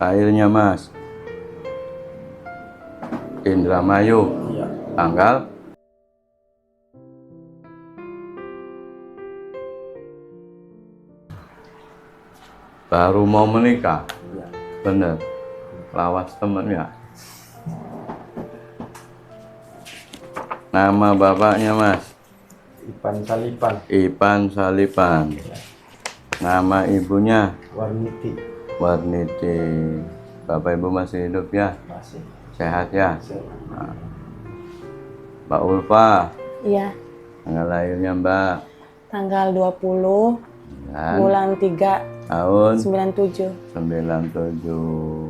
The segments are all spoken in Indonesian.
Lahirnya Mas Indramayu. Iya. Tanggal baru mau menikah. Iya. Bener. Lawas temennya. Nama bapaknya Mas Ipan Salipan. Ipan Salipan. Nama ibunya Warniti. Warniti. Bapak ibu masih hidup ya? Masih. Sehat ya? Nah. Mbak Ulfa, Iya, tanggal lahirnya Mbak tanggal 20 dan bulan 3 tahun 97. 97.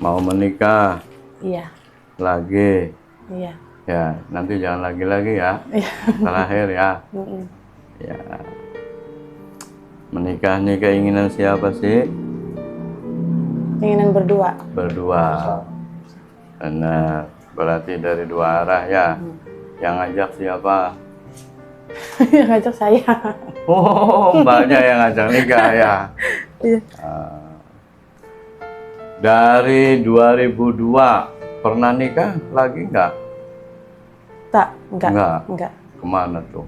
Mau menikah Iya, lagi. iya. Ya, nanti jangan lagi-lagi ya. Iya. Terakhir ya. Mm-mm. Ya. Menikah nih keinginan siapa sih? Keinginan berdua. Berdua. Benar. Berarti dari dua arah ya. Yang ngajak siapa? Yang ngajak saya. Oh, mbaknya yang ngajak nikah ya. Iya. Dari 2002 pernah nikah lagi nggak? Tak, enggak. Enggak. Kemana tuh?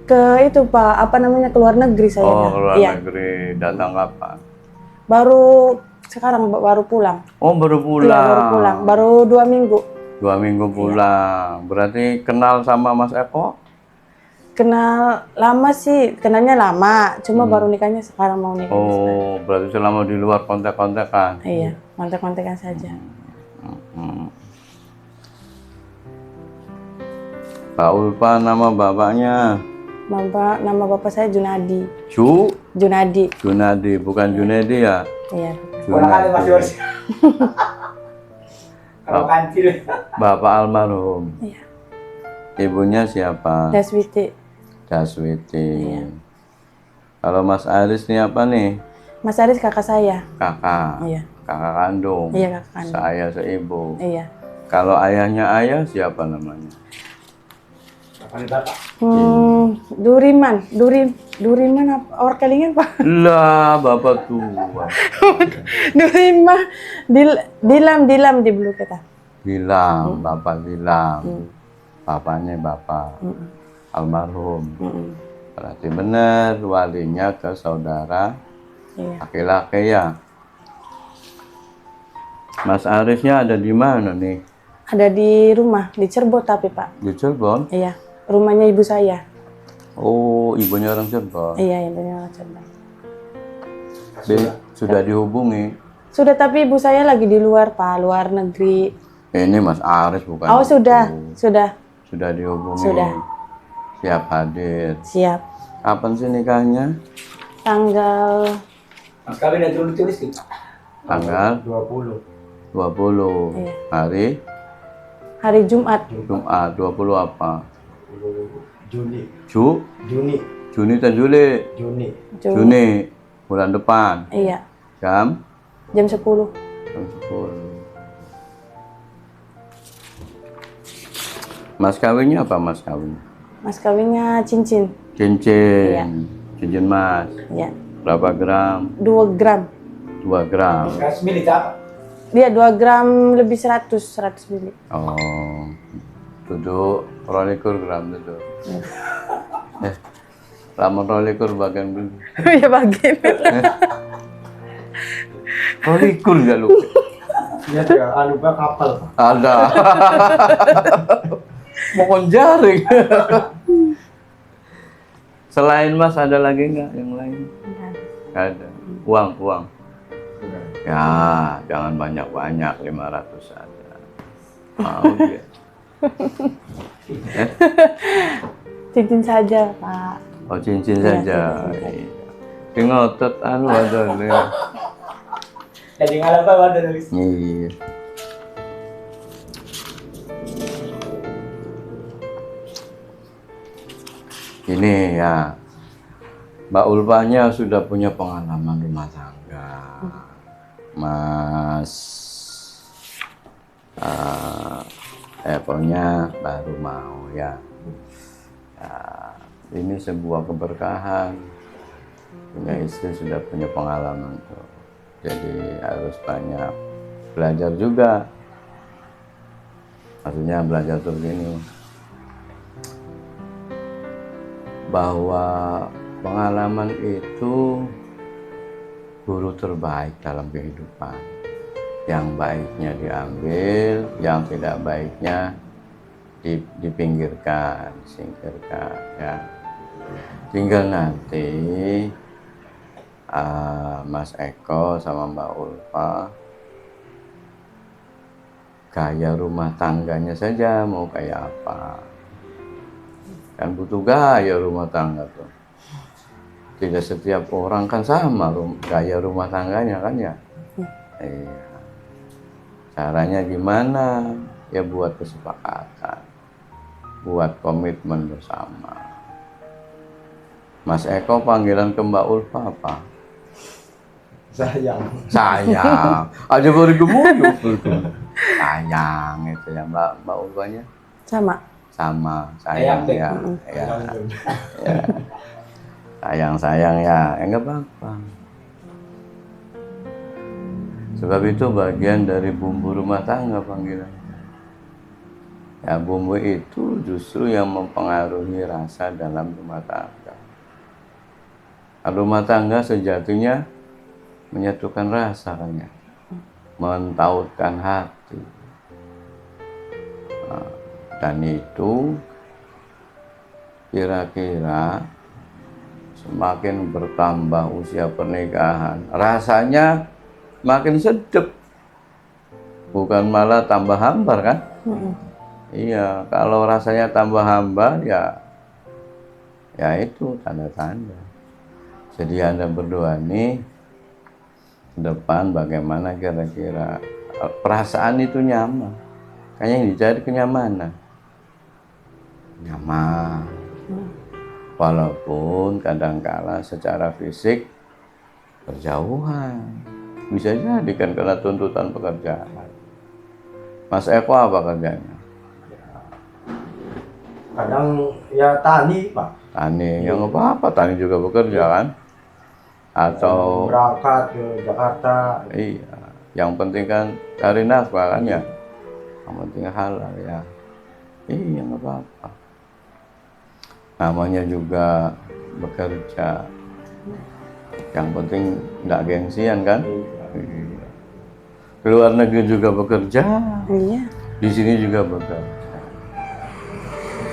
Ke itu Pak, apa namanya, ke luar negeri saya. Oh, luar Iya. negeri. Datang kapan? Baru sekarang baru pulang. Oh, baru pulang. Iya, baru pulang. Baru 2 minggu. 2 minggu pulang. Berarti kenal sama Mas Eko? Kenal lama sih, kenalnya lama. Cuma baru nikahnya sekarang, mau nikah. Oh, berarti selama di luar kontak-kontakan. Iya, kontak-kontakan saja. Pak Ulfa, nama bapaknya? Nama bapak saya Junadi. Junadi, Junadi. bukan Junedi ya? Iya. Junadi. Kalau kancil. Bapak almarhum. Iya. Ibunya siapa? Daswiti. Daswiti. Iya. Kalau Mas Aris ini apa nih? Mas Aris kakak saya. Kakak. Iya. Kakak kandung. Iya, kakak kandung. Seayah seibu. Iya. Kalau ayahnya ayah siapa namanya? Duriman apa? Orang Kelingan Pak? Lah, bapak tua. Duriman, Dilam di Bulu kita. Bilang, bapak bilang. Bapaknya bapak. Almarhum. Berarti benar walinya ke saudara Iya. laki-laki ya. Mas Arisnya ada di mana nih? Ada di rumah, di Cirebon tapi Pak. Di Cirebon? Iya. Rumahnya ibu saya. Oh, ibunya orang Cirebon. Iya, ibunya orang Cirebon. Sudah dihubungi. Sudah, tapi ibu saya lagi di luar Pak, luar negeri. Ini Mas Aris bukan? Oh, sudah, itu. sudah. Sudah dihubungi. Sudah. Siap hadir. Siap. Kapan sih nikahnya? Tanggal Mas kawin ada tulis gitu. Tanggal 20. 20. Iya. Hari Jumat. Jumat. 20 apa? Juni. Juni dan Juli. Juni. Bulan depan. Iya. Jam 10. Jam 10. Mas kawinnya apa mas kawin? Mas kawinnya cincin. Cincin. Iya. Cincin mas. Iya. Berapa gram? 2 gram. 2 gram. Kas milik apa? Dia 2 gram lebih 100 mili. Oh. Duduk 22 gram duduk. Lamun 22 bagian dulu. Ya bagian. 22 gak lu? Iya, anu kapal. Ada. Mohon jaring. Selain mas ada lagi nggak yang lain? Nggak ada. Uang. Ya, jangan banyak-banyak, 500 saja. Mau dia. Cincin saja, Pak. Oh, cincin Iya, saja. cincin Iya. Ngotot anu ada nih. Jadi ngalah Pak ada nulis. Iya. Ini ya, Mbak Ulfanya sudah punya pengalaman rumah tangga, Mas Eponya baru mau ya. Ini sebuah keberkahan, punya istri sudah punya pengalaman tuh. Jadi harus banyak belajar juga. Maksudnya belajar tuh begini, bahwa pengalaman itu guru terbaik dalam kehidupan. Yang baiknya diambil, yang tidak baiknya dipinggirkan, disingkirkan ya. Tinggal nanti Mas Eko sama Mbak Ulfa gaya rumah tangganya saja mau kayak apa. Kan butuh gaya rumah tangga tuh. Tidak setiap orang kan sama gaya rumah tangganya kan ya. Iya. Caranya gimana? Ya buat kesepakatan, buat komitmen bersama. Mas Eko panggilan ke Mbak Ulfa apa? Sayang. Sayang. Aja baru gemuyuk. Sayang itu ya Mbak Ulfanya. Sama. Sama sayang ya. Ya. Sayang ya. Enggak apa-apa. Sebab itu bagian dari bumbu rumah tangga panggilannya. Ya bumbu itu justru yang mempengaruhi rasa dalam rumah tangga. Rumah tangga sejatinya menyatukan rasa kan ya, mentautkan hati. Nah, dan itu kira-kira semakin bertambah usia pernikahan, rasanya makin sedap, bukan malah tambah hambar kan? Iya, kalau rasanya tambah hambar ya itu tanda-tanda. Jadi Anda berdua nih depan bagaimana kira-kira perasaan itu nyaman. Kayaknya yang dicari kenyamanan. Nyaman. Walaupun kadangkala secara fisik berjauhan. Bisa jadi kan karena tuntutan pekerjaan. Mas Eko apa kerjanya? Kadang ya tani Pak. Tani, yang apa-apa, tani juga bekerja kan? Atau berangkat ke Jakarta. iya, yang penting kan cari nafkah kan ya, yang penting halal ya. Iya nggak apa-apa. Namanya juga bekerja, yang penting nggak gengsian kan. Iya. Di luar negeri juga bekerja, Iya. di sini juga bekerja.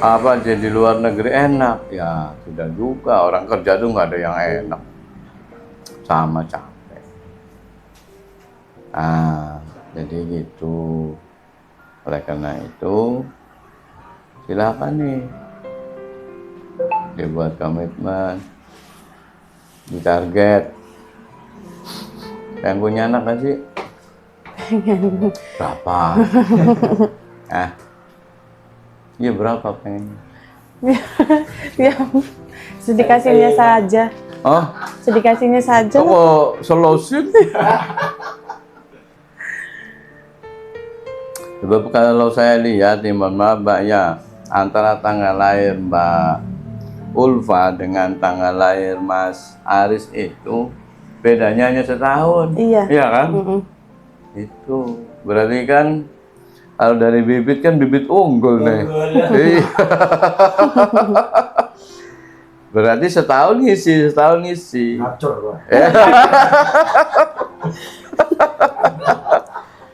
Apa jadi luar negeri enak? Ya tidak juga, orang kerja tuh nggak ada yang enak, sama capek. Jadi gitu. Oleh karena itu silakan nih dibuat komitmen, ditarget. Pengen punya anak kan sih? Berapa? Iya berapa pengennya? Ya, sedikasinya saja. Oh, Sedikasinya saja. kok selosin? Sebab kalau saya lihat nih, mohon maaf Mbak ya, antara tanggal lahir Mbak Ulfa dengan tanggal lahir Mas Aris itu bedanya hanya setahun. Iya. Iya kan? Itu berarti kan kalau dari bibit kan bibit unggul nih. Iya. Berarti setahun ngisi. Ngacur Pak.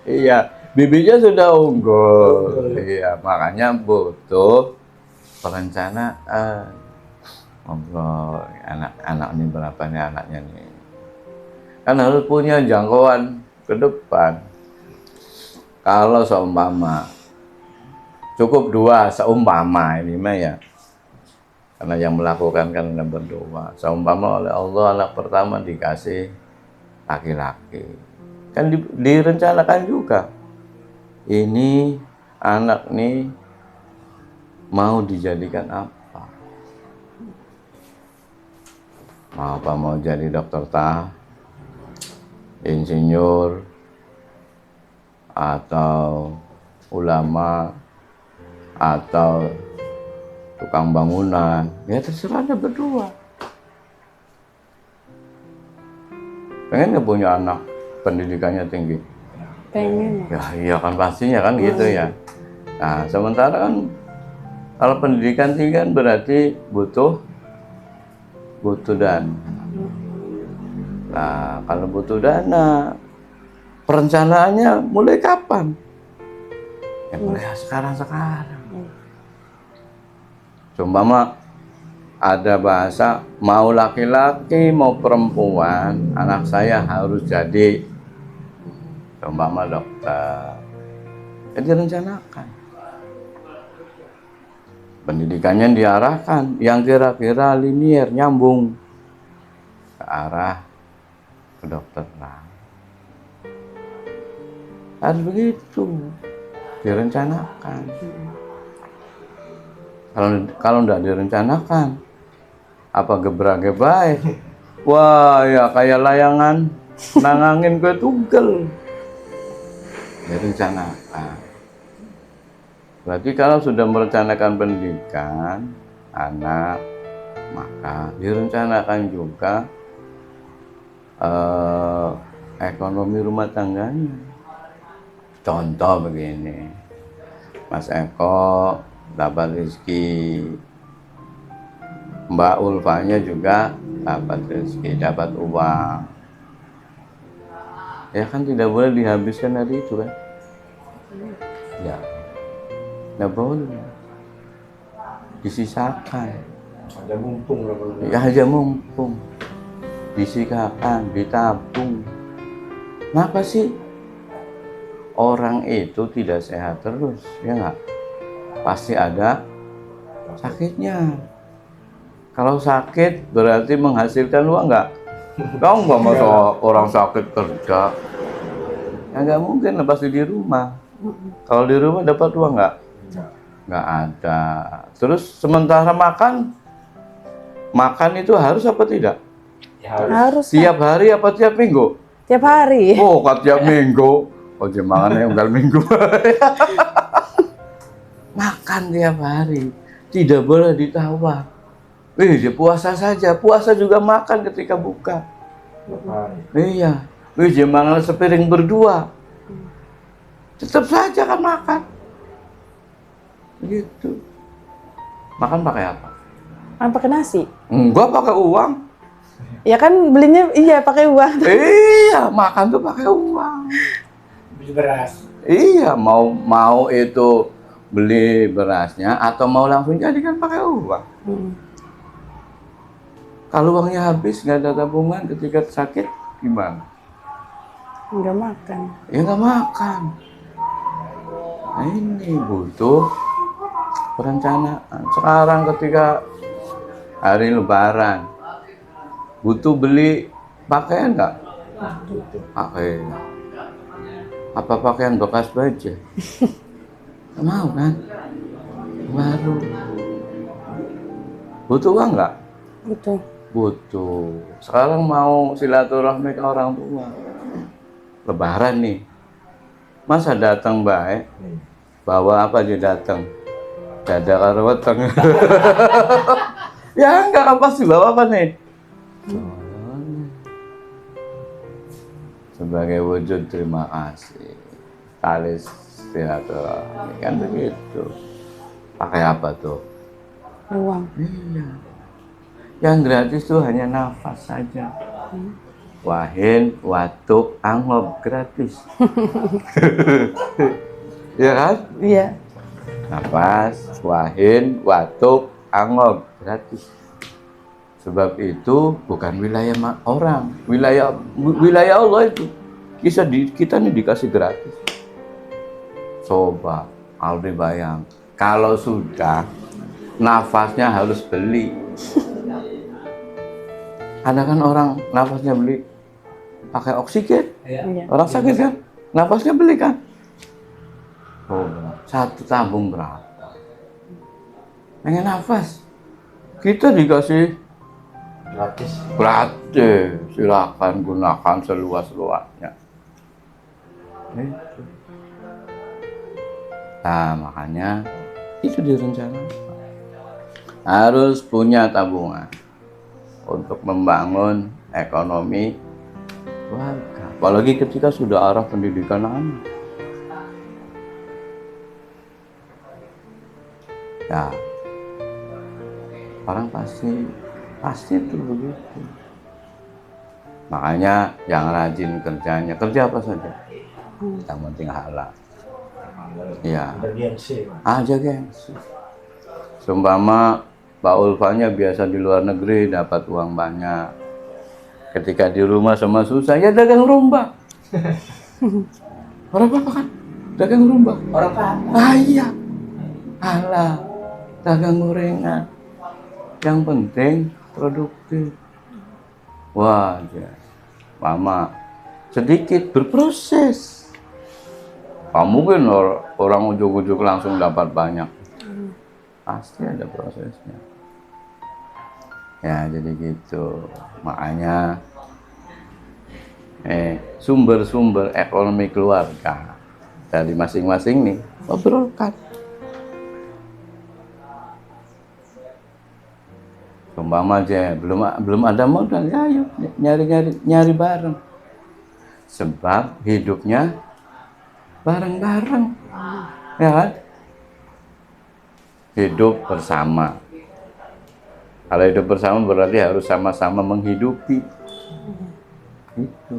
Iya, bibitnya sudah unggul. Iya, makanya butuh perencanaan. Ngobrol, anak-anak ini berapa nih anaknya nih. Kan harus punya jangkauan ke depan. Kalau seumpama cukup 2 seumpama ini mah ya. Karena yang melakukan kan Anda berdua. Seumpama oleh Allah anak pertama dikasih laki-laki. Kan direncanakan juga. Ini anak nih mau dijadikan apa? Mau jadi dokter insinyur, atau ulama, atau tukang bangunan, ya terserah Anda berdua. Pengen nggak punya anak pendidikannya tinggi? Pengen. Ya iya kan pastinya kan gitu ya. Nah sementara kan kalau pendidikan tinggi kan berarti butuh dana. Nah kalau butuh dana, perencanaannya mulai kapan? Ya mulai sekarang. Umpama ada bahasa mau laki-laki mau perempuan, anak saya harus jadi umpama dokter. Jadi rencanakan. Pendidikannya diarahkan yang kira-kira linier, nyambung ke arah kedokteran. Harus begitu, direncanakan. Kalau tidak direncanakan, apa gebrak-gebrak? Wah ya kayak layangan nangangin kue tugel. Direncanakan. Berarti kalau sudah merencanakan pendidikan anak, maka direncanakan juga ekonomi rumah tangganya. Contoh begini, Mas Eko dapat rezeki, Mbak Ulfanya juga dapat rezeki, dapat uang. Ya kan tidak boleh dihabiskan hari itu kan? Ya, tidak boleh. Disisakan. Ada mumpung lah kalau Ya aja mumpung. Disikakan, ditabung. Kenapa sih orang itu tidak sehat terus? Ya enggak? Pasti ada sakitnya. Kalau sakit berarti menghasilkan uang enggak? Kau nggak masuk orang sakit kerja. Ya nggak mungkin, pasti di rumah. Kalau di rumah dapat uang nggak? Nggak ada. Terus sementara makan itu harus apa tidak? ya harus. Harus. Tiap hari apa tiap minggu? Tiap hari. Oh, kalau tiap minggu. Oh, jemangannya unggal minggu. Makan tiap hari. Tidak boleh ditawar. Dia puasa saja. Puasa juga makan ketika buka. Iya. Jemangan sepiring berdua. Tetap saja kan makan. Begitu. Makan pakai apa? Pakai nasi. Enggak, pakai uang. Ya kan belinya iya pakai uang. Iya, makan tuh pakai uang. Beli beras. Iya, mau itu beli berasnya atau mau langsung jadi kan pakai uang. Kalau uangnya habis, nggak ada tabungan ketika sakit, gimana? Nggak makan. Ya nggak makan. Nah ini butuh perencanaan. Sekarang ketika hari Lebaran, butuh beli pakaian nggak? Pakaian. Apa pakaian bekas baju? Nggak mau kan? Baru. Butuh uang nggak? Butuh. Butuh. Sekarang mau silaturahmi ke orang tua. Lebaran nih. Masa datang baik? Bawa apa aja datang? Dada karo weteng. Ya enggak, pasti bawa apa nih? Sebagai wujud terima kasih. Tali silaturahmi kan begitu. Pakai apa tuh? Uang. Iya. Yang gratis tuh hanya nafas saja. Wahin, watuk, anglob gratis. Iya kan? Iya. Nafas, wahin, watuk, anglob gratis. Sebab itu bukan wilayah orang, wilayah Allah itu. Kita nih dikasih gratis. Coba, Aldi bayang, kalau sudah nafasnya harus beli. Ada kan orang nafasnya beli pakai oksigen, Iya. orang sakit kan, nafasnya beli kan. Oh, satu tabung berapa? Pengen nafas, kita dikasih gratis, silakan gunakan seluas-luasnya. Itu. Nah, makanya itu direncanakan. Harus punya tabungan untuk membangun ekonomi keluarga. Apalagi ketika sudah arah pendidikan anak. Ya, orang pasti itu begitu. Makanya yang rajin kerjanya, kerja apa saja, yang penting halal. Ya, Ada gengsi. aja gengsi. Seumpama Pak Ulfanya biasa di luar negeri dapat uang banyak. Ketika di rumah sama susah, ya dagang rumba. Orang apa kan? Dagang rumba. Orang apa? Ah iya, halal, dagang gorengan. Yang penting produktif. Wah, ya. Mama sedikit berproses. Kamu kan orang ujuk-ujuk langsung dapat banyak. Pasti ada prosesnya. Ya, jadi gitu. Makanya sumber-sumber ekonomi keluarga dari masing-masing nih obrolkan. Umpama aja belum ada modal, ya ayo nyari bareng. Sebab hidupnya bareng-bareng, ya kan? Hidup bersama. Kalau hidup bersama berarti harus sama-sama menghidupi. Itu.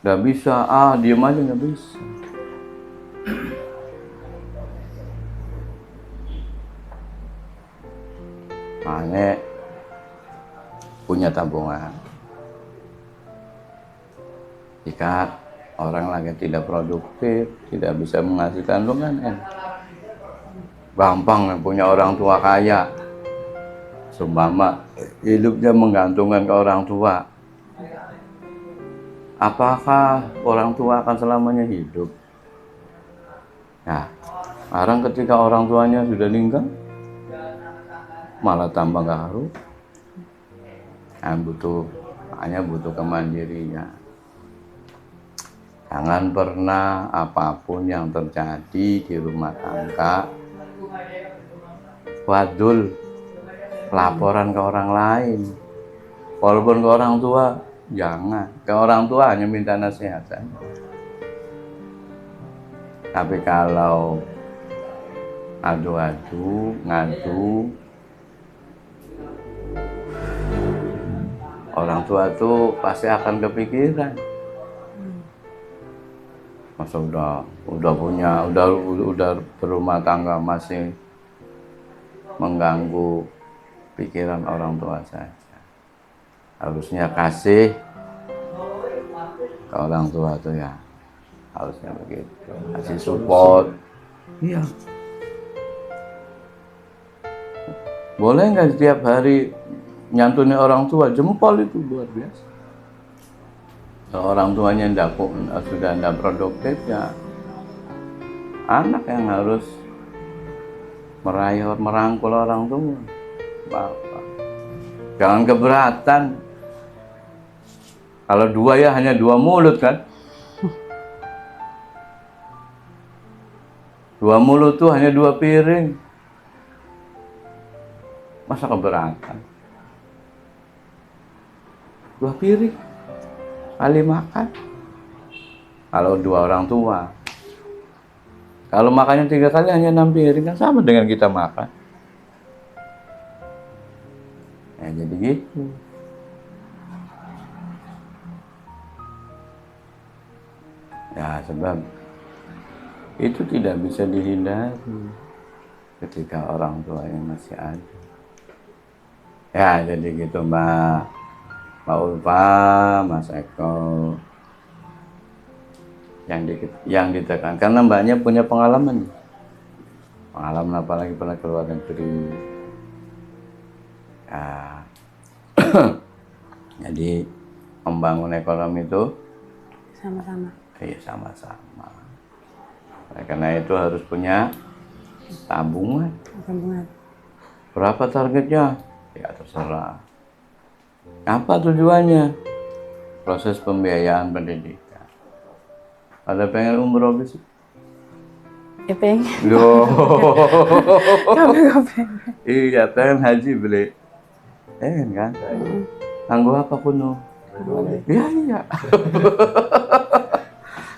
Nggak bisa, diem aja nggak bisa. Makanya punya tabungan. Jika orang lagi tidak produktif, tidak bisa menghasilkan lu kan gampang punya orang tua kaya. Seumpama hidupnya menggantungkan ke orang tua. Apakah orang tua akan selamanya hidup? Nah, sekarang ketika orang tuanya sudah meninggal, malah tambah nggak harus. Nah, makanya butuh kemandirian. Jangan pernah apapun yang terjadi di rumah tangga, wadul, laporan ke orang lain. Walaupun ke orang tua, jangan. Ke orang tua hanya minta nasihat saja. Tapi kalau adu-adu, ngadu, orang tua tuh pasti akan kepikiran. Masa udah berumah tangga masih mengganggu pikiran orang tua saja. Harusnya kasih ke orang tua tuh ya, harusnya begitu. Kasih support. Iya. Boleh nggak setiap hari nyantuni orang tua? Jempol itu luar biasa. Kalau orang tuanya sudah tidak produktif, ya anak yang harus merangkul orang tua. Bapak, jangan keberatan. Kalau dua ya hanya dua mulut kan? Dua mulut tuh hanya dua piring. Masa keberatan? Dua piring kali makan. Kalau dua orang tua, kalau makannya 3 kali hanya 6 piring kan sama dengan kita makan. Ya jadi gitu. Ya sebab itu tidak bisa dihindari ketika orang tua yang masih ada. Ya jadi gitu Mbak Ulfa, Mas Eko, yang ditekan karena mbaknya punya pengalaman apalagi pernah keluar negeri. Ya. Jadi membangun ekonomi itu Sama-sama. iya sama-sama. Karena itu harus punya tabungan. Berapa targetnya? Ya terserah. Apa tujuannya? Proses pembiayaan pendidikan. Ada pengen umroh besok? Ya pengen. Loh. Gak pengen. Iya, pengen haji beli. Pengen kan? Anggo apa kuno? Ya iya.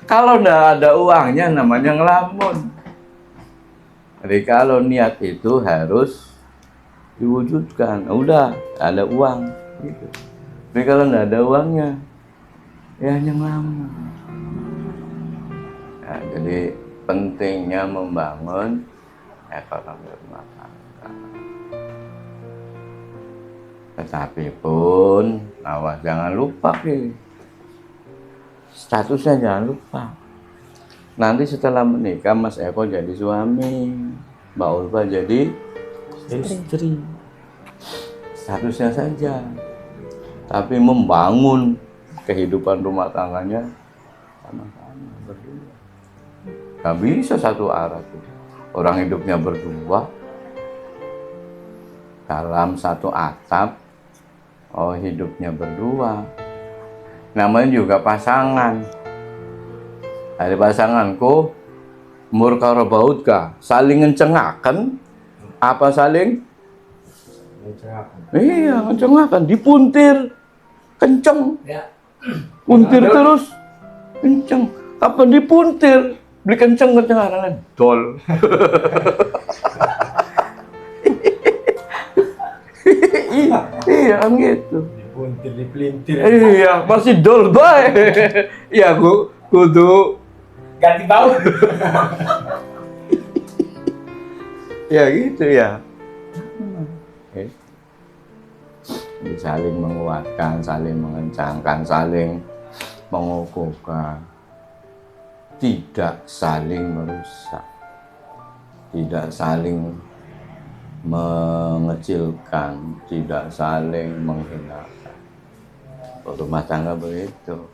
Kalau nggak ada uangnya namanya ngelamun. Jadi kalau niat itu harus diwujudkan. Udah ada uang. Gitu. Tapi kalau nggak ada uangnya, ya hanya ngelamun. Nah, jadi pentingnya membangun ekonomi rumah tangga. Tetapi pun, awas jangan lupa statusnya jangan lupa. Nanti setelah menikah Mas Eko jadi suami, Mbak Ulfa jadi istri. Statusnya saja. Tapi membangun kehidupan rumah tangganya sama-sama berdua. Gak bisa satu arah tuh. Orang hidupnya berdua dalam satu atap. Oh, hidupnya berdua. Namanya juga pasangan. Ada pasanganku murka robautka, saling ngencengaken apa saling? Iya, ngencengaken, dipuntir kenceng. Ya. Puntir terus kenceng. Kapan dipuntir? Beli kenceng arahnya dol. Iya kan gitu. Dipuntir, dipelintir. Iya, masih dol bae. Iya, kudu Ganti bau. ya gitu ya. Jadi saling menguatkan, saling mengencangkan, saling mengukuhkan. Tidak saling merusak. Tidak saling mengecilkan, tidak saling menghinakan. Rumah tangga begitu.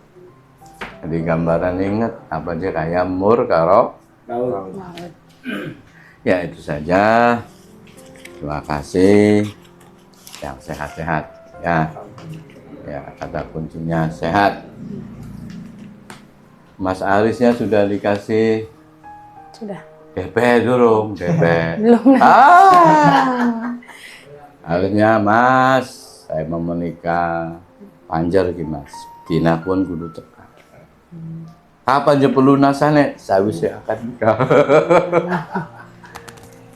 Jadi gambaran ingat apa aja kayak mur karo. Ya itu saja. Terima kasih. Yang sehat-sehat ya. Ya kata kuncinya sehat. Mas Arisnya sudah dikasih. Sudah. DP dulu, DP. Belum. Harusnya Mas, saya mau menikah panjer ki Mas. Dina pun kudu tekan. Kapan je pelunasane? Sawise akan nikah.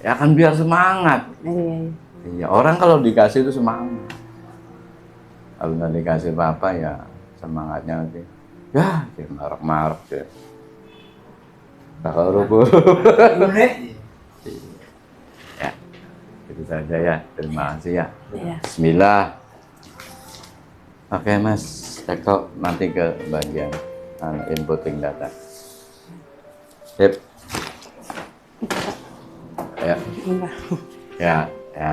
Ya kan biar semangat. Iya. Iya, orang kalau dikasih itu semangat. Kalau nggak dikasih apa-apa ya semangatnya nanti. Ya, dia marah-marah ya. Kalau rubuh. Ya, itu saja ya. Terima kasih ya. Iya. Bismillah. Oke Mas Eko, nanti ke bagian inputting data. Sip. Ya. Enggak. Ya, ya.